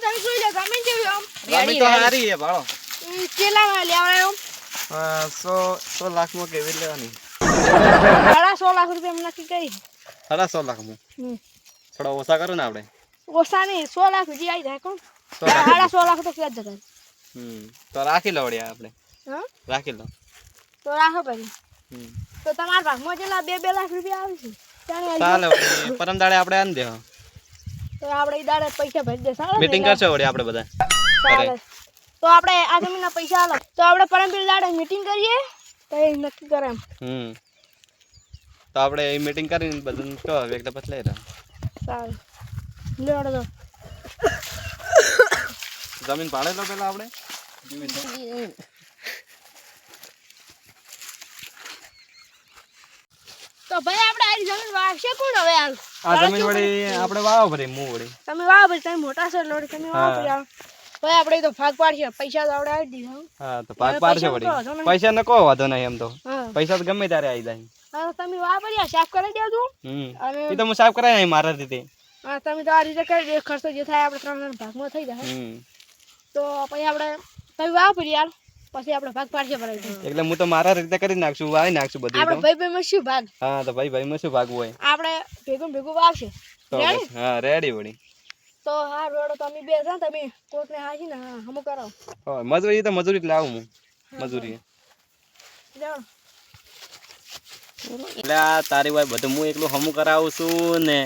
બાકી તમે જોઈ લો જમીન જેવી આમ જમીન તો સારી છે ભાડો કેટલા લેવડાયો 100 લાખમાં કેવી લેવાની 100 લાખ રૂપિયા એમ નક્કી કરી 100 લાખમાં થોડા ઓછા કરો ને આપણે ઓછા નહીં 100 લાખ સુધી આવી જાય કોણ 100 લાખ તો ક્યાં જગત તો રાખી લો વળી આપણે હા રાખી લો તો રાખો પછી તો તમારા ભાગમાં જેટલા 2 લાખ રૂપિયા આવે છે ચાલે પરમ દાડે આપણે આન દે તો આપણે ઈ દાડે પૈસા ભરી દે સારા મીટિંગ કરશે વળી આપણે બધા ચાલે તો આપણે આ જમીનના પૈસા આલો તો આપણે પરમપીર દાડે મીટિંગ કરીએ તો એ નક્કી કરે એમ તો આપણે એ મીટિંગ કરીને બધું કહો એકદમ પછી લઈ રહ્યા સારું લેવડો તો જમીન ભાડે લો પેલા આપણે તો ભાઈ આપણે આ જમીન વાવશે કોણ હવે હાલ આ જમીન વળી આપણે વાવો ભરી હું વળી તમે વાવો ભરી તમે મોટા છો લોડ તમે વાવો ભરી આવો ભાઈ આપણે તો ભાગ પાડશે પૈસા તો આપણે આવી દીધા હા તો ભાગ પાડશે વળી પૈસા ન કહો વાંધો નહીં એમ તો પૈસા તો ગમે ત્યારે આવી જાય હા તમે વાવો ભરી સાફ કરી દેજો અને એ તો હું સાફ કરાય મારા રીતે હા તમે તો આ રીતે કરી દે ખર્ચો જે થાય આપણે 3 ભાગમાં થઈ જાય તો પછી આપણે તમે વાવો ભરી યાર પછી આપણે ભાગ પાડશે ભરાઈ એટલે હું તો મારા રીતે કરી નાખશું વાવી નાખશું બધું આપણે ભાઈ માં શું ભાગ હા તો ભાઈ માં શું ભાગ હોય આપણે ભેગું વાવશે હા રેડી વળી તો હા રોડો તમે બે જા તમે કોકને હાજી ને હમુ કરો મજૂરી તો મજૂરી લાવું હું મજૂરી એટલે આ તારી ભાઈ બધું હું એકલું હમું કરાવું છું ને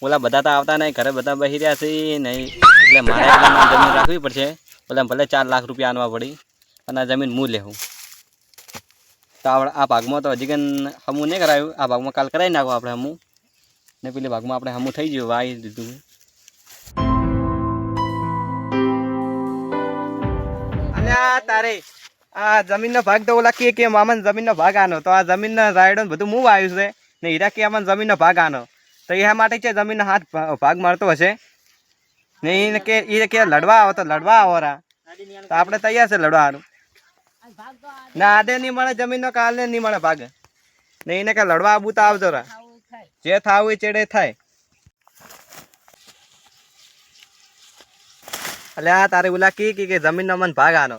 ઓલા બધા તો આવતા નહીં ઘરે બધા બેસી રહ્યા છે નહીં એટલે મારે જમીન રાખવી પડશે ઓલા ભલે 4 લાખ રૂપિયા આનવા પડી અને આ જમીન હું લેવું તો આ ભાગમાં તો હજી કન હમું નહીં કરાયું આ ભાગમાં કાલ કરાવી નાખો આપણે હમું ને પેલી ભાગમાં આપણે હમું થઈ ગયું વાવી દીધું અલ્યા તારે આ જમીનનો ભાગ તો ઓલા કે મામા જમીનનો ભાગ આનો તો આ જમીનનો રાયડો બધું હું વાવ્યું છે ને હીરા કે આમાં જમીનનો ભાગ આનો તો એ માટે છે જમીનનો હાથ ભાગ મળતો હશે ને એને કે એ કે લડવા આવો તો લડવા આવો રા તો આપણે તૈયાર છે લડવાનું ના આદે નહીં મળે જમીનનો કાલે નહીં મળે ભાગ ને એને કે લડવા આવું તો આવજો રા જે થાવું એ ચેડે થાય અલ્યા તારે ઓલા કે જમીનનો મને ભાગ આનો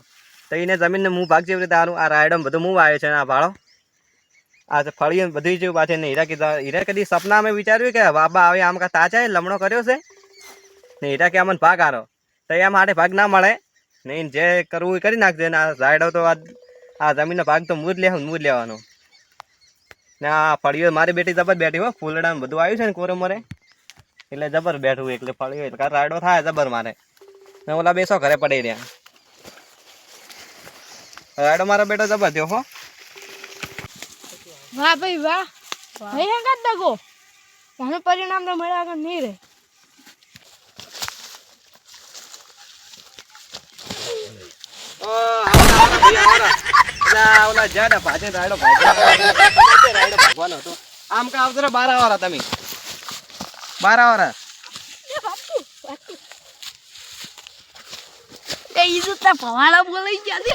તો એને જમીનને હું ભાગ જેવી રીતે આનું આ રાયડો બધું હું આવ્યો છે આ ભાડો આ ફળીઓ બધી જેવું પાછળ ને હીરા કદી સપના અમે વિચાર્યું કે બાબા આવે આમ કા તાચા લમણો કર્યો છે ને હીરા કે અમને ભાગ આનો તો એ માટે ભાગ ના મળે નહીં જે કરવું એ કરી નાખજે ને આ રાયડો તો આ જમીનનો ભાગ તો હું જ લેવાનો ને આ ફળીઓ મારી બેટી જબર બેઠી હો ફૂલડા બધું આવ્યું છે ને કોરે મોરે એટલે જબર બેઠું એટલે ફળીઓ એટલે રાયડો થાય જબર મારે ને ઓલા બેસો ઘરે પડી રહ્યા રાયડો મારો બેટો જબર થયો હો વાહ ભાઈ વાહ ભાઈ હંગાત દગો મને પરિણામ તો મળ્યા કે નહીં રે ઓલા જાડા ભાજે રાયડો ભાગવાનો હતો આમ કા આવતો 12 વાળા તમે 12 વાળા એ ઈજુ તા ભવાળા બોલાઈ ગયા છે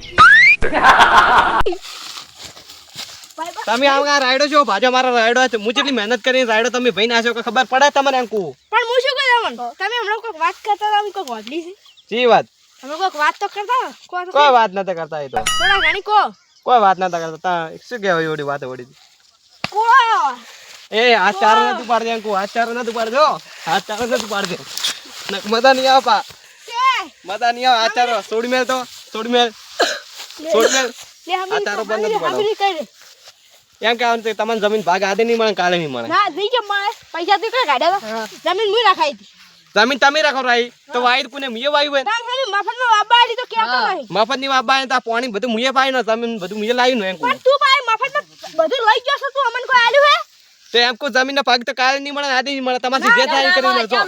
તમે આ રાયડો જો ભાજો મારો રાયડો છે હું જેટલી મહેનત કરીને રાયડો તમે ભાઈ નાખ્યો કે ખબર પડે તમને અંકુ પણ હું શું કહું તમે હમણાં કોઈક વાત કરતા હતા કોઈક વાદલી છે જી વાત તમે કોઈક વાત તો કરતા કોઈ વાત નતા કરતા એ તો થોડા ઘણી કો કોઈ વાત નતા કરતા શું કહેવાય ઓડી વાત ઓડી કો એ હાથ ચારો નતું પાડજે અંકુ હાથ ચારો નતું પાડજો હાથ ચારો નતું પાડજે મજા નહીં આવપા મજા નહીં આવે હાથ ચારો છોડી મેલ તો છોડી મેલ આ તારો બંધ નતું પાડો એમ કહેવાનું છે તમને જમીન ભાગ આદે નહીં મળે કાલે નહીં મળે ના નહીં કે મળે પૈસા તો કઈ કાઢ્યા જમીન મુઈ રાખાઈ હતી જમીન તમે રાખો રાઈ તો વાઈર કોને મુએ વાયું હોય તામ ખાલી મફતમાં વાબા આલી તો કેતો નહીં મફત ની વાબા તા પાણી બધું મુએ પાઈ ન જમીન બધું મુએ લાવ્યું ને એમ પણ તું ભાઈ મફતમાં બધું લઈ ગયો છે તું અમને કોઈ આલ્યું હે તો એમ કો જમીન ના ભાગ તો કાલે નહીં મળે આદે નહીં મળે તમારે જે થાય કરી લેજો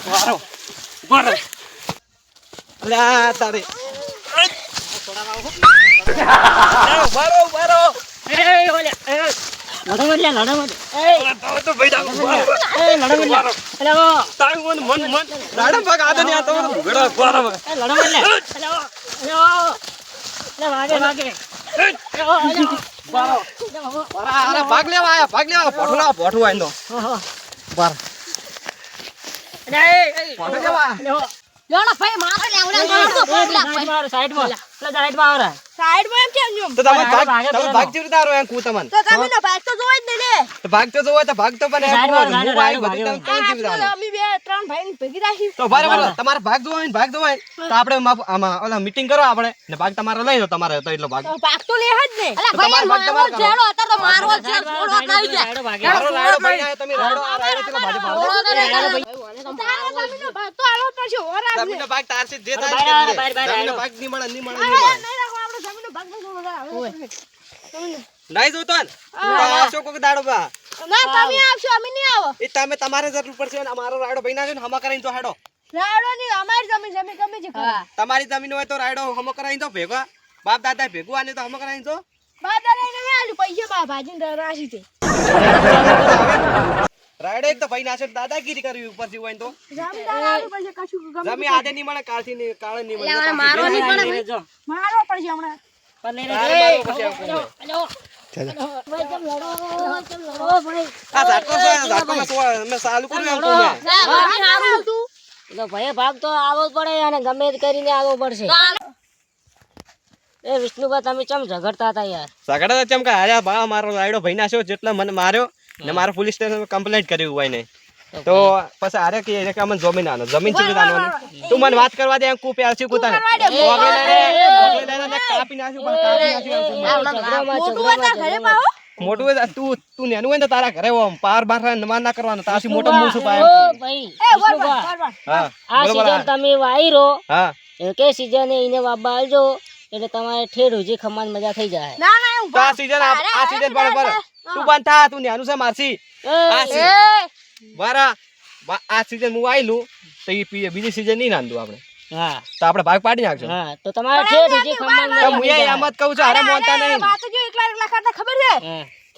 વારો વારો અલ્યા તારે બારો બારો એ ઓલ્યા લડમત એ તો ભાઈ ડા એ લડમત હેલો તાંગ મન રાડમ ભાગ આદે ની આ તો ગડા બારો એ લડમત હેલો લે વાગે અરે ભાગ લેવા આયા ભોઠું લાવો ભોઠું આઈનો બાર ભોઠું લેવા લેવડો ભાઈ મારે લેવડા સાઈડમાં એમ કેમ જો તો તમે ભાગ જેવી રીતે આરો એમ કુ તમને તો તમે નો ભાગ તો જોઈ જ નહીં ને તો ભાગ તો જોવો તો ભાગ તો પણ એમ હું આઈ બધી તમે કેમ જેવી રીતે આરો અમે બે ત્રણ ભાઈ ભેગી રાખી તો બરાબર તમારે ભાગ જોવો હોય ને ભાગ જોવો હોય તો આપણે આમાં ઓલા મીટિંગ કરો આપણે ને ભાગ તમારે લઈ લો તમારે તો એટલો ભાગ તો ભાગ તો લે જ ને તો તમારે ભાગ તમારે કરો જેડો હતા તો મારવો છે છોડો આવી જાય મારો રાયડો ભાઈ આયો તમે રાયડો આ રાયડો ચલો ભાજે ભાગ તમે નો ભાગ તો આલો કરશો ઓરા જમીનનો ભાગ તારસી જે થાય જમીનનો ભાગ ની મળે નહીં રાખો આપણે જમીનનો ભાગ તો જોવા નહીં જોતો ને આવશો કોક દાડો બા ના તમે આવશો અમે નહીં આવો એ તમે તમારે જરૂર પડશે ને અમારો રાયડો ભાઈ ના છે ને હમા કરાઈને તો હેડો રાડો ની અમારી જમીન ગમે છે તમારી જમીન હોય તો રાયડો હમો કરાઈને તો ભેગો બાપ દાદા ભેગું આને તો હમો કરાઈને તો બાદા લઈને આલુ પૈસા બા ભાજીને રાશી તે રાયડો એક તો ભાઈ ના છે દાદાગીરી કરવી ઉપરથી હોય ને તો જમીનદાર આલુ પૈસા કશું ગમે જમી આદે નહીં મળે કાળથી નહીં કાળે નહીં મળે મારો નહીં પડે મારો પડશે હમણાં આ ઝાટકો મેં ચાલુ કર્યું ભાઈ ભાગ તો આવવો જ પડે અને ગમે તે કરીને આવવો પડશે એ વિષ્ણુભાઈ તમે ચમ ઝઘડતા હતા યાર ઝઘડા ચમકા અરે બા મારો રાયડો ભાઈ નાખ્યો જેટલા મને માર્યો ને મારો પોલીસ સ્ટેશન કમ્પ્લેન્ટ કર્યું હોય ને તો પછી અરે કે અમને જમીન આનો જમીન છે તું મને વાત કરવા દે એમ કુ પ્યાર છે કુતાને કાપી નાખ્યું મોટું હોય તું નેનું હોય ને તારા ઘરે પાર બાર માર ના કરવાનો તારથી મોટો મૂછું પાય ભાઈ હા આ સીઝન તમે વાયરો હા કે સીઝન એને વાબા આલજો એટલે તમારે ઠેડ જે ખમાન મજા થઈ જાય ના ના હું તો આ સીઝન બરાબર તું બંધ થા તું નેનું છે મારસી બરા આ સીઝન હું આયલું તો એ બીજી સીઝન નહીં નાંદું આપણે હા તો આપણે ભાગ પાડી નાખજો હા તો તમારે ઠેડ જે ખમાન તો હું એમ જ કહું છું અરે મોનતા નહીં વાત જો એકલા એકલા કરતા ખબર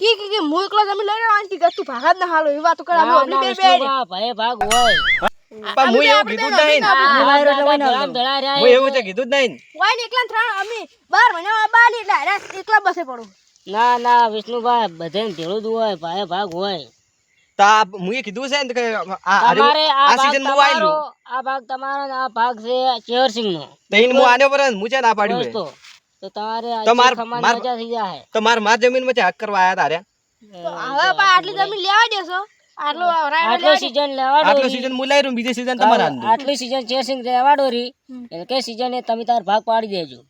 છે કે હું એકલો જમીન લઈને આંટી ગસ્તુ ભાગ જ ના હાલો એ વાતો કરે અમે બે બે ભાઈ ભાગ હોય પણ હું એવું કીધું જ નહીં હું એવું છે કીધું જ નહીં હોય ને એકલા ત્રણ અમે 12 મહિના બાલી એટલે અરે એકલા બસે પડું ના ના વિષ્ણુભાઈ બધાને ભેળું જ હોય ભાઈ ભાગ હોય તા મુએ કીધું છે ને કે તમારે આ સીઝન હું આયલું આ ભાગ તમારો ને આ ભાગ છે ચેરસિંગ નો તઈન હું આને પર હું છે ના પાડ્યું દોસ્તો તો તમારે તો માર મજા થઈ જાય તો માર જમીન માં હક કરવા આયા તારે તો હવે પા આટલી જમીન લેવા દેશો આટલો સીઝન લેવાડો આટલો સીઝન હું લઈ રહ્યું બીજી સીઝન તમારે આંદુ આટલી સીઝન ચેરસિંગ લેવાડો રી એટલે કે સીઝન એ તમે તાર ભાગ પાડી દેજો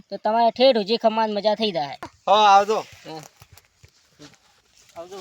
તો તમારે ઠેઠ જે ખમાન મજા થઈ જાય હા આવજો આવજો